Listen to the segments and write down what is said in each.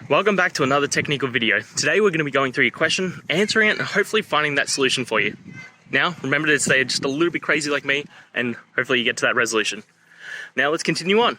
Welcome back to another technical video. Today we're going to be going through your question, answering it, and hopefully finding that solution for you. Now, remember to stay just a little bit crazy like me, and hopefully you get to that resolution. Now let's continue on.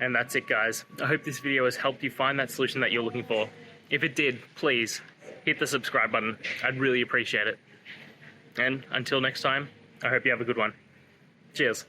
And that's it, guys. I hope this video has helped you find that solution that you're looking for. If it did, please hit the subscribe button. I'd really appreciate it. And until next time, I hope you have a good one. Cheers.